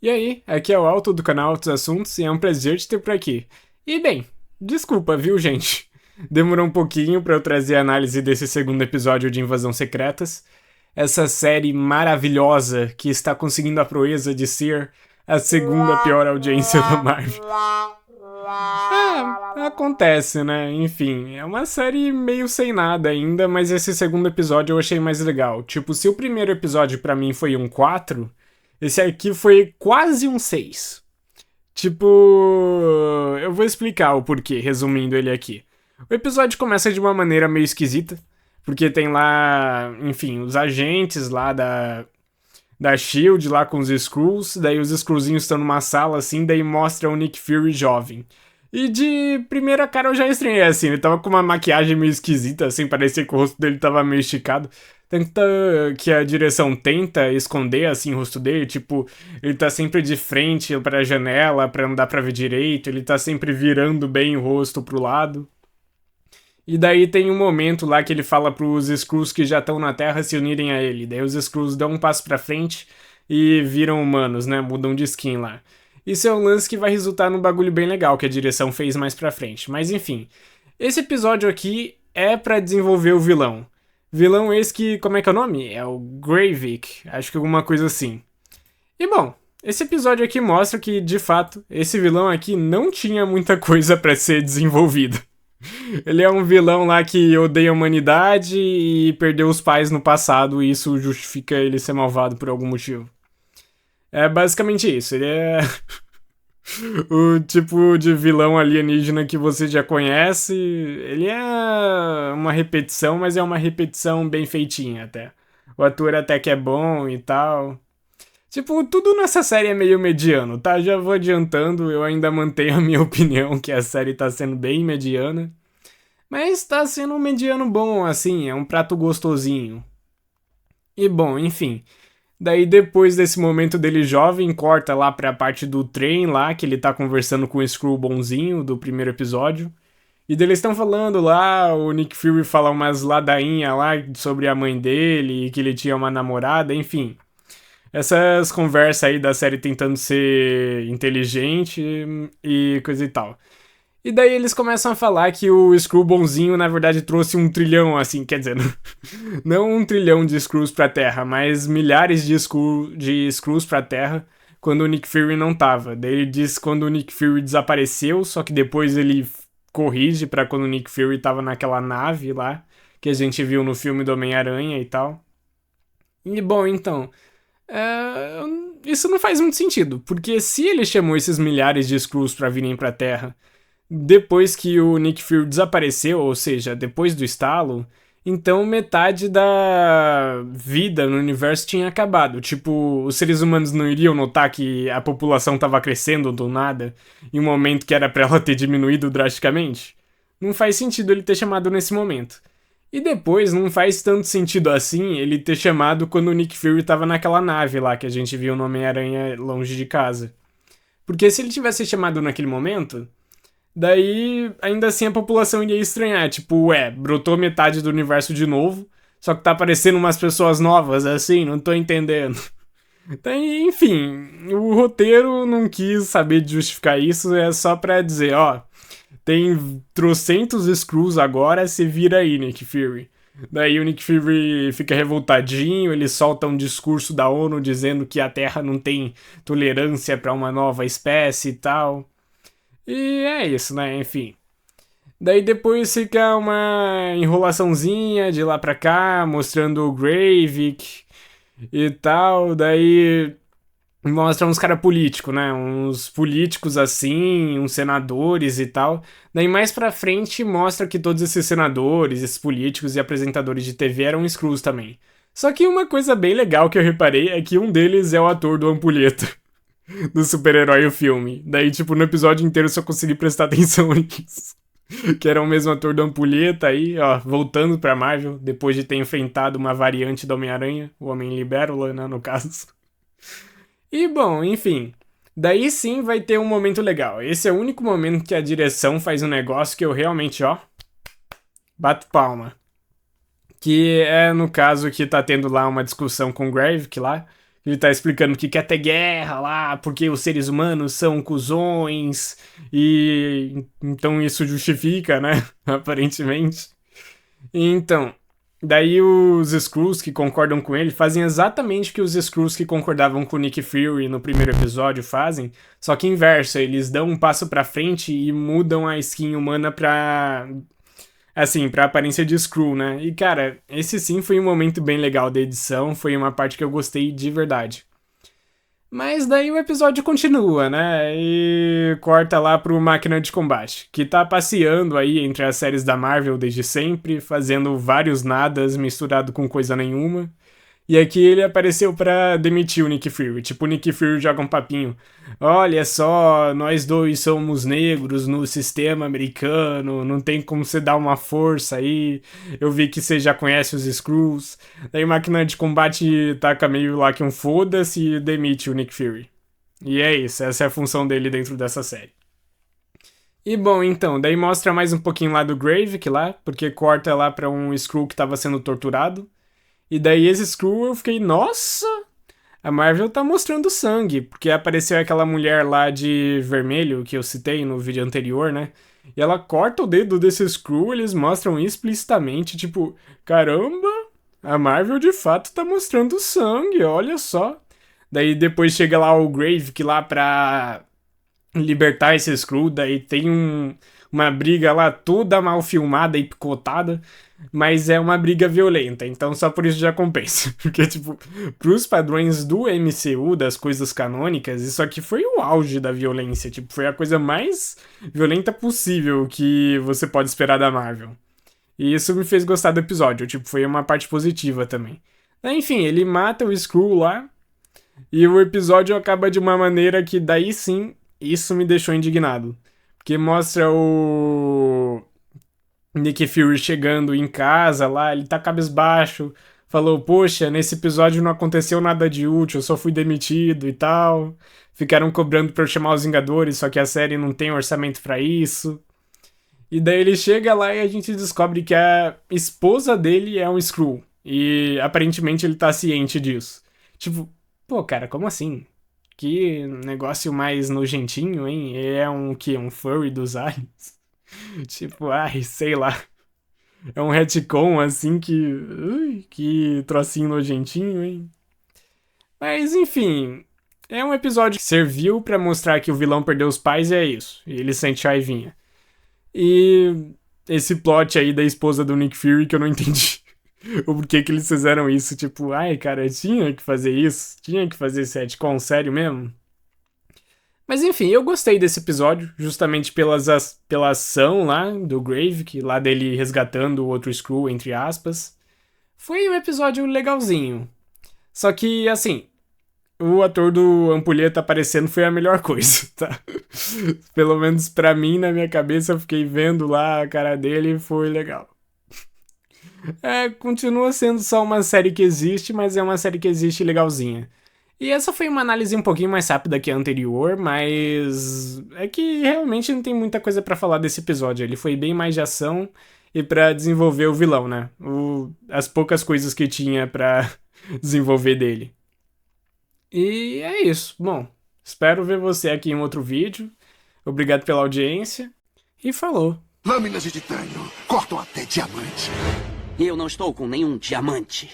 E aí, aqui é o Alto do canal Altos Assuntos e é um prazer te ter por aqui. E bem, desculpa, viu, gente? Demorou um pouquinho pra eu trazer a análise desse segundo episódio de Invasão Secretas. Essa série maravilhosa que está conseguindo a proeza de ser a segunda pior audiência da Marvel. Acontece, né? Enfim, é uma série meio sem nada ainda, mas esse segundo episódio eu achei mais legal. Tipo, se o primeiro episódio pra mim foi um 4, esse aqui foi quase um 6. Tipo, eu vou explicar o porquê, resumindo ele aqui. O episódio começa de uma maneira meio esquisita, porque tem lá, enfim, os agentes lá da SHIELD lá com os Skrulls, daí os Skrullzinhos estão numa sala assim, daí mostra o Nick Fury jovem. E de primeira cara eu já estranhei assim, ele tava com uma maquiagem meio esquisita, assim, parecia que o rosto dele tava meio esticado. Tenta que a direção tenta esconder assim o rosto dele, tipo, ele tá sempre de frente pra janela pra não dar pra ver direito, ele tá sempre virando bem o rosto pro lado. E daí tem um momento lá que ele fala pros Skrulls que já estão na Terra se unirem a ele. Daí os Skrulls dão um passo pra frente e viram humanos, né? Mudam de skin lá. Isso é um lance que vai resultar num bagulho bem legal que a direção fez mais pra frente. Mas enfim, esse episódio aqui é pra desenvolver o vilão. Vilão esse que, como é que é o nome? É o Gravik, acho que alguma coisa assim. E bom, esse episódio aqui mostra que, de fato, esse vilão aqui não tinha muita coisa pra ser desenvolvida. Ele é um vilão lá que odeia a humanidade e perdeu os pais no passado, e isso justifica ele ser malvado por algum motivo. É basicamente isso. Ele é o tipo de vilão alienígena que você já conhece. Ele é uma repetição, mas é uma repetição bem feitinha até. O ator até que é bom e tal. Tipo, tudo nessa série é meio mediano, tá? Já vou adiantando, eu ainda mantenho a minha opinião que a série tá sendo bem mediana. Mas tá sendo um mediano bom, assim, é um prato gostosinho. E bom, enfim. Daí depois desse momento dele jovem, corta lá pra parte do trem lá, que ele tá conversando com o Skrull bonzinho do primeiro episódio. E daí eles estão falando lá, o Nick Fury fala umas ladainhas lá sobre a mãe dele, que ele tinha uma namorada, enfim. Essas conversas aí da série tentando ser inteligente e coisa e tal. E daí eles começam a falar que o Skrull bonzinho, na verdade, trouxe 1 trilhão, assim, quer dizer, não 1 trilhão de Skrulls pra Terra, mas milhares de Skrulls pra Terra quando o Nick Fury não tava. Daí ele diz quando o Nick Fury desapareceu, só que depois ele corrige pra quando o Nick Fury tava naquela nave lá, que a gente viu no filme do Homem-Aranha e tal. E bom, então, é, isso não faz muito sentido, porque se ele chamou esses milhares de Skrulls pra virem pra Terra depois que o Nick Fury desapareceu, ou seja, depois do estalo, então metade da vida no universo tinha acabado. Tipo, os seres humanos não iriam notar que a população estava crescendo do nada em um momento que era para ela ter diminuído drasticamente? Não faz sentido ele ter chamado nesse momento. E depois, não faz tanto sentido assim ele ter chamado quando o Nick Fury estava naquela nave lá que a gente viu no Homem-Aranha longe de casa. Porque se ele tivesse chamado naquele momento, daí, ainda assim, a população iria estranhar. Tipo, ué, brotou metade do universo de novo, só que tá aparecendo umas pessoas novas, assim, não tô entendendo. Então, enfim, o roteiro não quis saber de justificar isso, é só pra dizer, ó, tem trocentos Skrulls agora, se vira aí, Nick Fury. Daí o Nick Fury fica revoltadinho, ele solta um discurso da ONU dizendo que a Terra não tem tolerância pra uma nova espécie e tal. E é isso, né? Enfim. Daí depois fica uma enrolaçãozinha de lá pra cá, mostrando o Gravik e tal. Daí mostra uns caras políticos, né? Uns políticos assim, uns senadores e tal. Daí mais pra frente mostra que todos esses senadores, esses políticos e apresentadores de TV eram Skrulls também. Só que uma coisa bem legal que eu reparei é que um deles é o ator do Ampulheta do super-herói o filme. Daí, tipo, no episódio inteiro eu só consegui prestar atenção nisso. Que era o mesmo ator da Ampulheta aí, ó, voltando pra Marvel, depois de ter enfrentado uma variante do Homem-Aranha, o Homem-Libélula, né, no caso. E, bom, enfim. Daí sim vai ter um momento legal. Esse é o único momento que a direção faz um negócio que eu realmente, ó, bato palma. Que é no caso que tá tendo lá uma discussão com o Gravik lá, Ele tá explicando que quer ter guerra lá, porque os seres humanos são cuzões, e então isso justifica, né? Aparentemente. Então, daí os Skrulls que concordam com ele fazem exatamente o que os Skrulls que concordavam com o Nick Fury no primeiro episódio fazem, só que inverso, eles dão um passo pra frente e mudam a skin humana pra... assim, pra aparência de Skrull, né? E cara, esse sim foi um momento bem legal da edição, foi uma parte que eu gostei de verdade. Mas daí o episódio continua, né? E corta lá pro Máquina de Combate, que tá passeando aí entre as séries da Marvel desde sempre, fazendo vários nadas misturado com coisa nenhuma. E aqui ele apareceu pra demitir o Nick Fury. Tipo, o Nick Fury joga um papinho. Olha só, nós dois somos negros no sistema americano, não tem como você dar uma força aí. Eu vi que você já conhece os Skrulls. Daí Máquina de Combate taca meio lá que um foda-se e demite o Nick Fury. E é isso, essa é a função dele dentro dessa série. E bom, então, daí mostra mais um pouquinho lá do Gravik lá, porque corta lá pra um Skrull que tava sendo torturado. E daí esse Skrull eu fiquei, nossa, a Marvel tá mostrando sangue, porque apareceu aquela mulher lá de vermelho que eu citei no vídeo anterior, né? E ela corta o dedo desse Skrull, eles mostram explicitamente, tipo, caramba, a Marvel de fato tá mostrando sangue, olha só. Daí depois chega lá o Gravik lá pra libertar esse Skrull, daí tem uma briga lá toda mal filmada e picotada, mas é uma briga violenta, então só por isso já compensa. Porque, tipo, pros padrões do MCU, das coisas canônicas, isso aqui foi o auge da violência, tipo, foi a coisa mais violenta possível que você pode esperar da Marvel. E isso me fez gostar do episódio, tipo, foi uma parte positiva também. Enfim, ele mata o Skrull lá, e o episódio acaba de uma maneira que daí sim, isso me deixou indignado. Porque mostra o Nick Fury chegando em casa lá, ele tá cabisbaixo, falou, poxa, nesse episódio não aconteceu nada de útil, eu só fui demitido e tal. Ficaram cobrando pra eu chamar os Vingadores, só que a série não tem orçamento pra isso. E daí ele chega lá e a gente descobre que a esposa dele é um Skrull. E aparentemente ele tá ciente disso. Tipo, pô, cara, como assim? Que negócio mais nojentinho, hein? É um que? Um furry dos aliens? Tipo, ai, sei lá. É um retcon assim que. Ui, que trocinho nojentinho, hein? Mas enfim. É um episódio que serviu pra mostrar que o vilão perdeu os pais e é isso. E ele sente raivinha. E esse plot aí da esposa do Nick Fury que eu não entendi. O porquê que eles fizeram isso. Tipo, ai, cara, tinha que fazer isso? Tinha que fazer esse retcon, sério mesmo? Mas enfim, eu gostei desse episódio, justamente pela ação lá do Gravik, lá dele resgatando o outro Skrull, entre aspas. Foi um episódio legalzinho. Só que, assim, o ator do Ampulheta aparecendo foi a melhor coisa, tá? Pelo menos pra mim, na minha cabeça, eu fiquei vendo lá a cara dele e foi legal. É, continua sendo só uma série que existe, mas é uma série que existe legalzinha. E essa foi uma análise um pouquinho mais rápida que a anterior, mas é que realmente não tem muita coisa pra falar desse episódio. Ele foi bem mais de ação e pra desenvolver o vilão, né? As poucas coisas que tinha pra desenvolver dele. E é isso. Bom, espero ver você aqui em outro vídeo. Obrigado pela audiência e falou! Lâminas de titânio cortam até diamante. Eu não estou com nenhum diamante.